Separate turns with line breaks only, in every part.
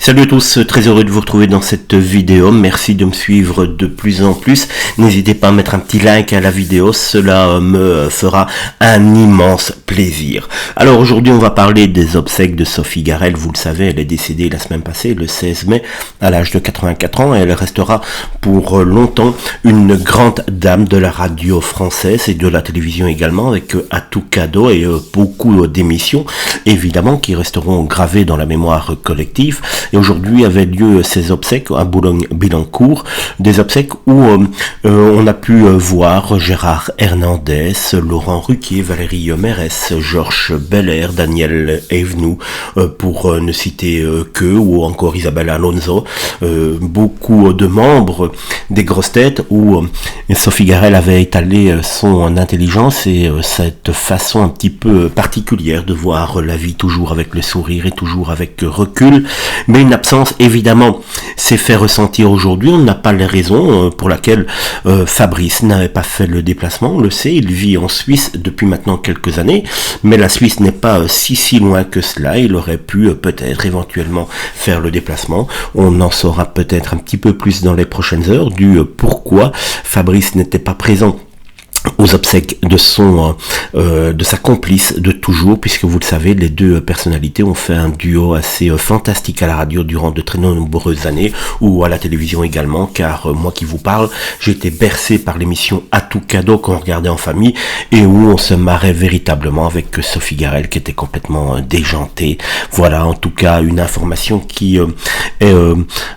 Salut à tous, très heureux de vous retrouver dans cette vidéo. Merci de me suivre de plus en plus. N'hésitez pas à mettre un petit like à la vidéo, cela me fera un immense plaisir. Alors aujourd'hui on va parler des obsèques de Sophie Garrel. Vous le savez, elle est décédée la semaine passée, le 16 mai, à l'âge de 84 ans. Et elle restera pour longtemps une grande dame de la radio française et de la télévision également, avec À tout cadeau et beaucoup d'émissions, évidemment, qui resteront gravées dans la mémoire collective. Et aujourd'hui avaient lieu ces obsèques à Boulogne-Billancourt, des obsèques où on a pu voir Gérard Hernandez, Laurent Ruquier, Valérie Mérès, Georges Belair, Daniel Evenou, pour ne citer qu'eux, ou encore Isabelle Alonso, beaucoup de membres des grosses têtes où Sophie Garrel avait étalé son intelligence et cette façon un petit peu particulière de voir la vie, toujours avec le sourire et toujours avec recul, mais une absence évidemment s'est fait ressentir aujourd'hui. On n'a pas les raisons pour laquelle Fabrice n'avait pas fait le déplacement. On le sait, il vit en Suisse depuis maintenant quelques années, mais la Suisse n'est pas si loin que cela. Il aurait pu peut-être éventuellement faire le déplacement. On en saura peut-être un petit peu plus dans les prochaines heures du pourquoi Fabrice n'était pas présent aux obsèques de sa complice de toujours, puisque vous le savez, les deux personnalités ont fait un duo assez fantastique à la radio durant de très nombreuses années, ou à la télévision également, car moi qui vous parle, j'ai été bercé par l'émission À tout cadeau qu'on regardait en famille, et où on se marrait véritablement avec Sophie Garrel qui était complètement déjantée. Voilà, en tout cas, une information qui est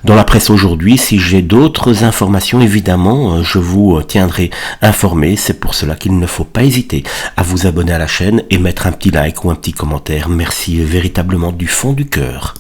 dans la presse aujourd'hui. Si j'ai d'autres informations, évidemment, je vous tiendrai informé. C'est pour cela qu'il ne faut pas hésiter à vous abonner à la chaîne et mettre un petit like ou un petit commentaire. Merci véritablement du fond du cœur.